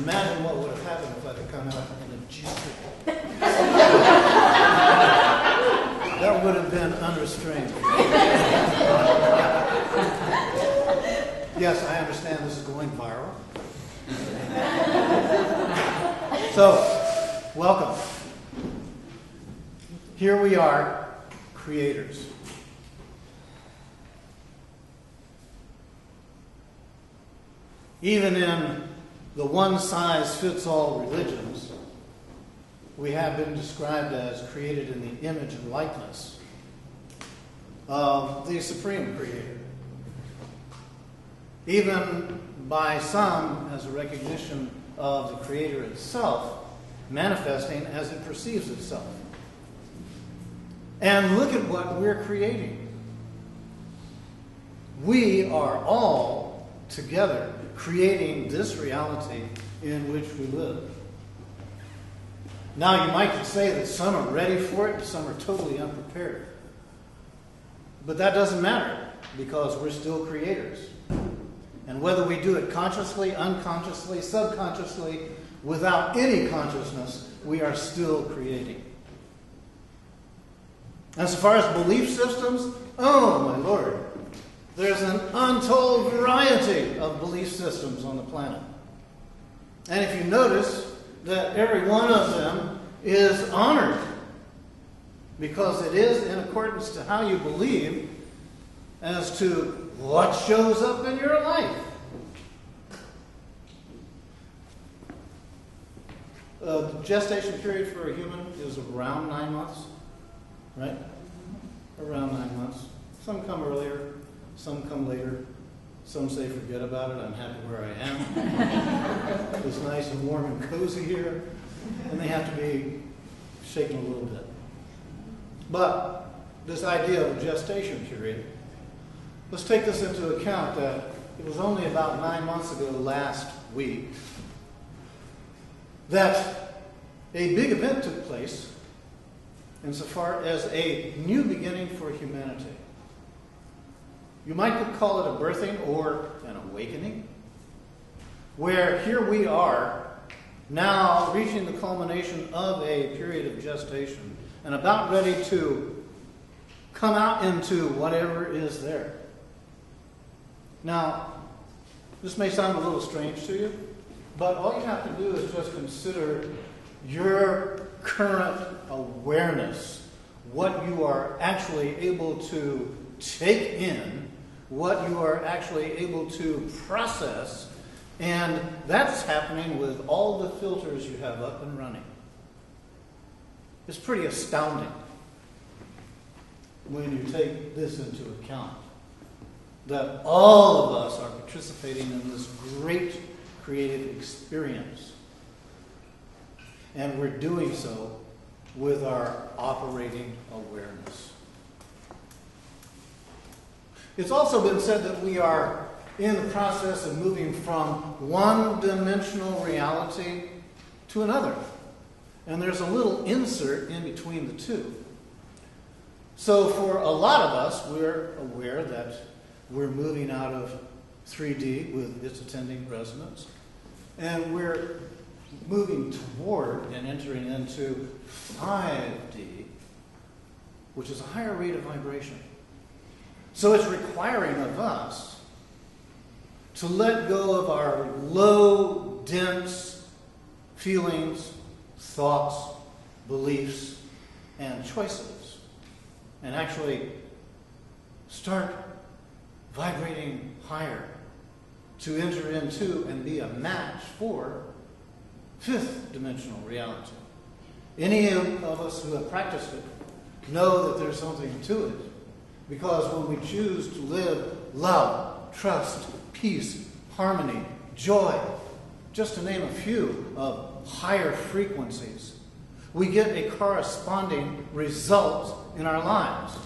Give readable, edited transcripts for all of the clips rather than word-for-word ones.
Imagine what would have happened if I'd have come out in a G-string. That would have been unrestrained. Yes, I understand this is going viral. So, welcome. Here we are, creators. Even in the one-size-fits-all religions, we have been described as created in the image and likeness of the Supreme Creator. Even by some as a recognition of the Creator itself manifesting as it perceives itself. And look at what we're creating. We are all together creating this reality in which we live. Now, you might say that some are ready for it, some are totally unprepared. But that doesn't matter, because we're still creators. And whether we do it consciously, unconsciously, subconsciously, without any consciousness, we are still creating. As far as belief systems, oh my Lord, there's an untold variety of belief systems on the planet. And if you notice that every one of them is honored, because it is in accordance to how you believe as to what shows up in your life. The gestation period for a human is around 9 months, right? Around 9 months. Some come earlier, some come later. Some say, forget about it, I'm happy where I am. It's nice and warm and cozy here. And they have to be shaken a little bit. But this idea of a gestation period, let's take this into account that it was only about 9 months ago last week that a big event took place insofar as a new beginning for humanity. You might call it a birthing or an awakening, where here we are now reaching the culmination of a period of gestation and about ready to come out into whatever is there. Now, this may sound a little strange to you, but all you have to do is just consider your current awareness, what you are actually able to take in, what you are actually able to process, and that's happening with all the filters you have up and running. It's pretty astounding when you take this into account, that all of us are participating in this great creative experience, and we're doing so with our operating awareness. It's also been said that we are in the process of moving from one-dimensional reality to another. And there's a little insert in between the two. So for a lot of us, we're aware that we're moving out of 3D with its attending resonance, and we're moving toward and entering into 5D, which is a higher rate of vibration. So it's requiring of us to let go of our low, dense feelings, thoughts, beliefs, and choices, and actually start vibrating higher to enter into and be a match for fifth dimensional reality. Any of us who have practiced it know that there's something to it. Because when we choose to live love, trust, peace, harmony, joy, just to name a few of higher frequencies, we get a corresponding result in our lives.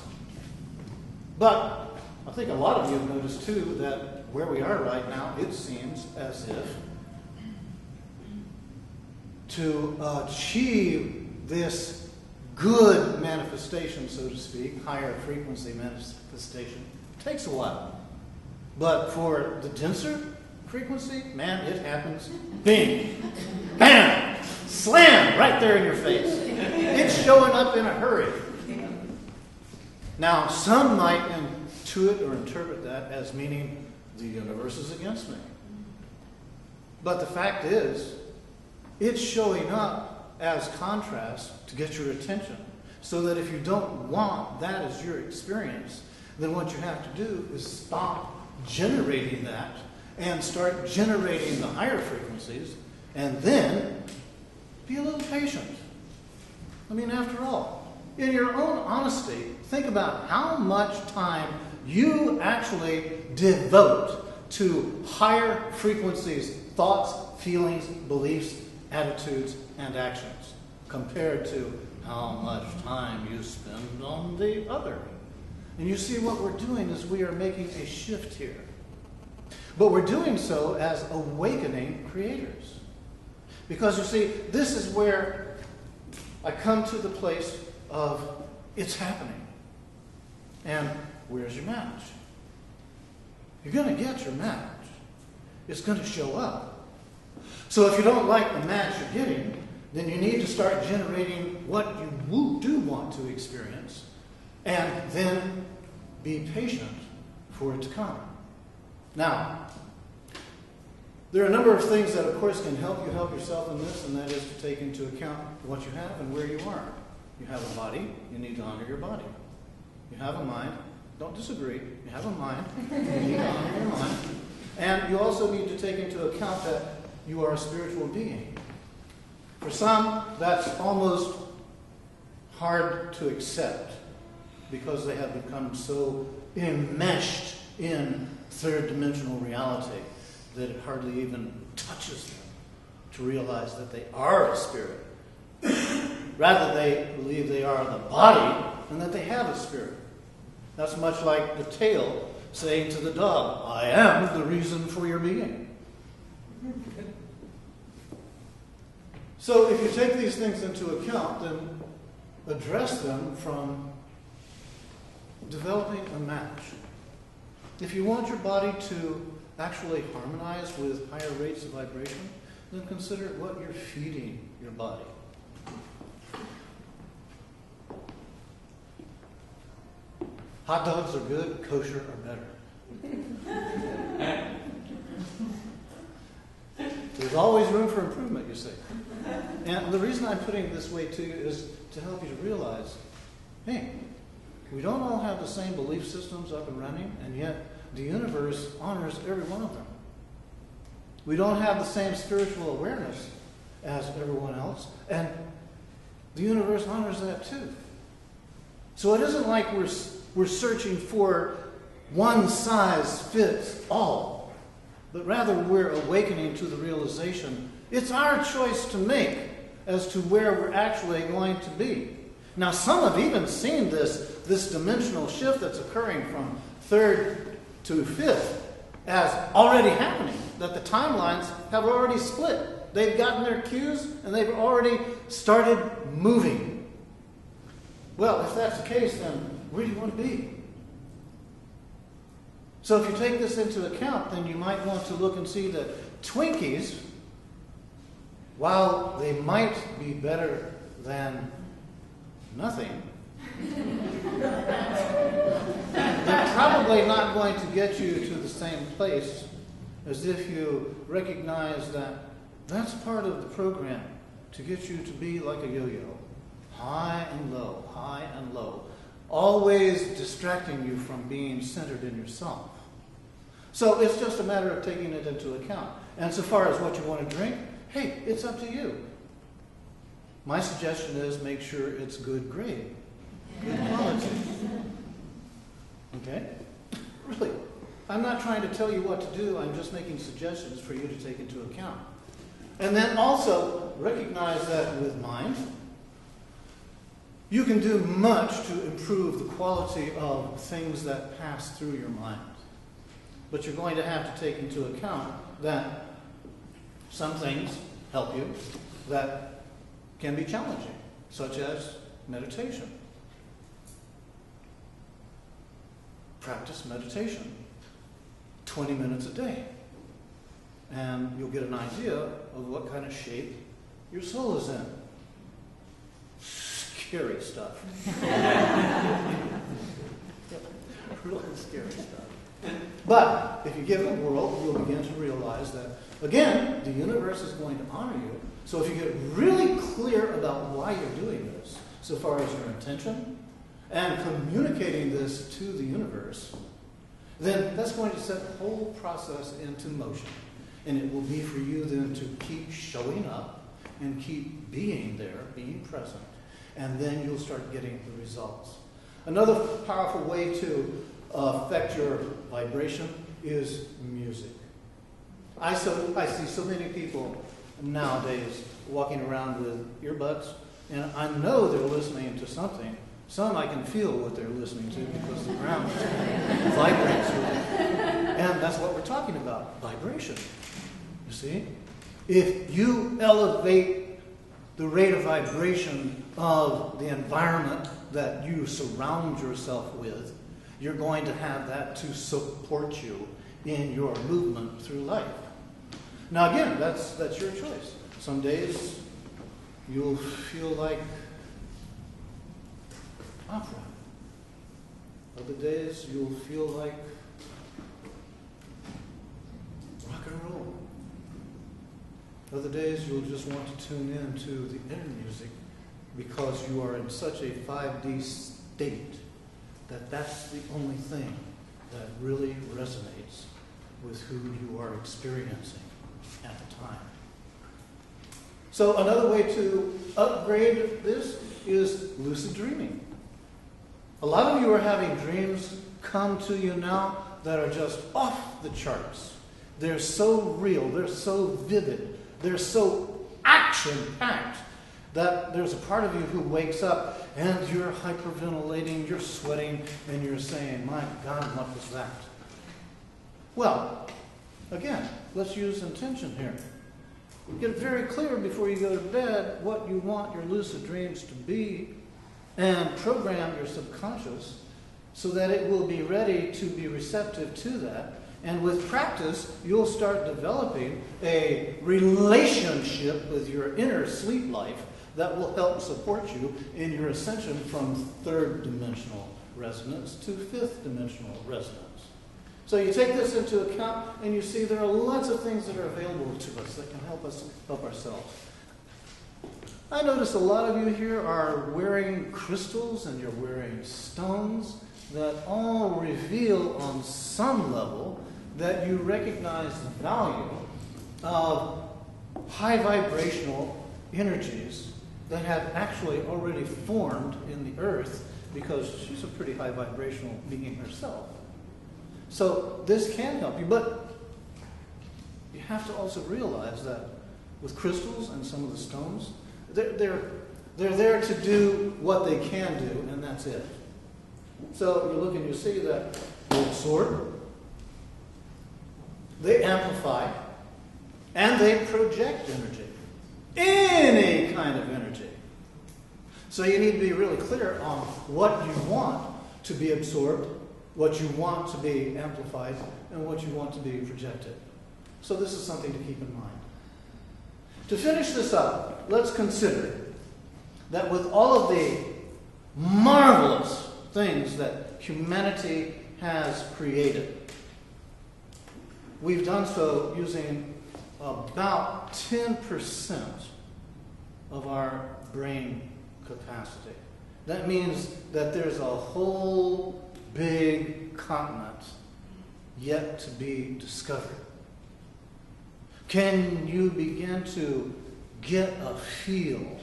But I think a lot of you have noticed too that where we are right now, it seems as if to achieve this good manifestation, so to speak, higher frequency manifestation, takes a while. But for the denser, frequency, man, it happens. Bing, bam, slam, right there in your face. It's showing up in a hurry. Now, some might intuit or interpret that as meaning the universe is against me. But the fact is, it's showing up as contrast to get your attention. So that if you don't want that as your experience, then what you have to do is stop generating that and start generating the higher frequencies, and then be a little patient. I mean, after all, in your own honesty, think about how much time you actually devote to higher frequencies, thoughts, feelings, beliefs, attitudes, and actions, compared to how much time you spend on the other. And you see, what we're doing is we are making a shift here. But we're doing so as awakening creators. Because you see, this is where I come to the place of it's happening. And where's your match? You're going to get your match. It's going to show up. So if you don't like the match you're getting, then you need to start generating what you do want to experience, and then be patient for it to come. Now, there are a number of things that, of course, can help you help yourself in this, and that is to take into account what you have and where you are. You have a body, you need to honor your body. You have a mind, don't disagree, you have a mind, you need to honor your mind. And you also need to take into account that you are a spiritual being. For some, that's almost hard to accept because they have become so enmeshed in third dimensional reality that it hardly even touches them to realize that they are a spirit. Rather, they believe they are the body and that they have a spirit. That's much like the tail saying to the dog, I am the reason for your being. So if you take these things into account, then address them from developing a match. If you want your body to actually harmonize with higher rates of vibration, then consider what you're feeding your body. Hot dogs are good, kosher are better. There's always room for improvement, you see. And the reason I'm putting it this way to you is to help you to realize, hey, we don't all have the same belief systems up and running, and yet the universe honors every one of them. We don't have the same spiritual awareness as everyone else, and the universe honors that too. So it isn't like we're searching for one size fits all, but rather we're awakening to the realization it's our choice to make as to where we're actually going to be. Now, some have even seen this dimensional shift that's occurring from third to fifth as already happening, that the timelines have already split. They've gotten their cues and they've already started moving. Well, if that's the case, then where do you want to be? So if you take this into account, then you might want to look and see that Twinkies, while they might be better than nothing, they're probably not going to get you to the same place as if you recognize that that's part of the program to get you to be like a yo-yo. High and low, always distracting you from being centered in yourself. So it's just a matter of taking it into account. And so far as what you want to drink, hey, it's up to you. My suggestion is make sure it's good grade, good quality. Okay? Really, I'm not trying to tell you what to do, I'm just making suggestions for you to take into account. And then also recognize that with mind, you can do much to improve the quality of things that pass through your mind. But you're going to have to take into account that some things help you that can be challenging, such as meditation. Practice meditation 20 minutes a day. and you'll get an idea of what kind of shape your soul is in. Scary stuff. Really scary stuff. But if you give it a whirl, you'll begin to realize that, again, the universe is going to honor you. So if you get really clear about why you're doing this, so far as your intention, and communicating this to the universe, then that's going to set the whole process into motion. And it will be for you then to keep showing up and keep being there, being present. And then you'll start getting the results. Another powerful way to affect your vibration is music. I see so many people nowadays walking around with earbuds, and I know they're listening to something. Some I can feel what they're listening to because the ground vibrates with it. And that's what we're talking about, vibration. You see? If you elevate the rate of vibration of the environment that you surround yourself with, you're going to have that to support you in your movement through life. Now again, that's your choice. Some days you'll feel like opera. Other days you'll feel like rock and roll. Other days you'll just want to tune in to the inner music because you are in such a 5D state that that's the only thing that really resonates with who you are experiencing at the time. So another way to upgrade this is lucid dreaming. A lot of you are having dreams come to you now that are just off the charts. They're so real, they're so vivid, they're so action-packed that there's a part of you who wakes up and you're hyperventilating, you're sweating, and you're saying, my God, what was that? Well, again, let's use intention here. Get very clear before you go to bed what you want your lucid dreams to be, and program your subconscious so that it will be ready to be receptive to that. And with practice, you'll start developing a relationship with your inner sleep life that will help support you in your ascension from third dimensional resonance to fifth dimensional resonance. So you take this into account and you see there are lots of things that are available to us that can help us help ourselves. I notice a lot of you here are wearing crystals and you're wearing stones that all reveal on some level that you recognize the value of high vibrational energies that have actually already formed in the earth because she's a pretty high vibrational being herself. So this can help you, but you have to also realize that with crystals and some of the stones, they're there to do what they can do, and that's it. So you look and you see that they absorb, they amplify, and they project energy. Any kind of energy. So you need to be really clear on what you want to be absorbed, what you want to be amplified, and what you want to be projected. So this is something to keep in mind. To finish this up, let's consider that with all of the marvelous things that humanity has created, we've done so using about 10% of our brain capacity. That means that there's a whole big continent yet to be discovered. Can you begin to get a feel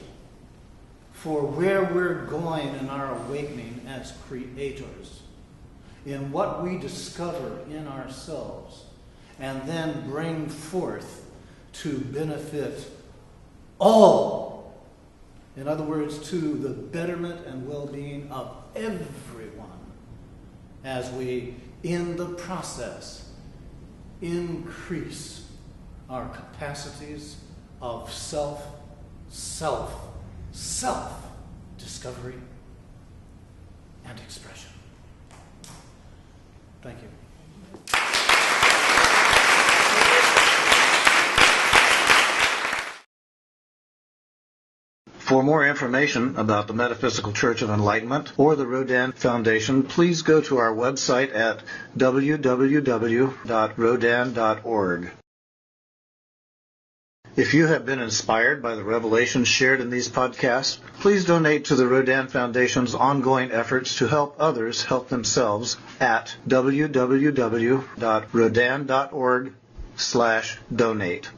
for where we're going in our awakening as creators, in what we discover in ourselves, and then bring forth to benefit all? In other words, to the betterment and well-being of everyone, as we, in the process, increase our capacities of self-discovery and expression. Thank you. For more information about the Metaphysical Church of Enlightenment or the Rodin Foundation, please go to our website at www.rodin.org. If you have been inspired by the revelations shared in these podcasts, please donate to the Rodin Foundation's ongoing efforts to help others help themselves at www.rodin.org/donate.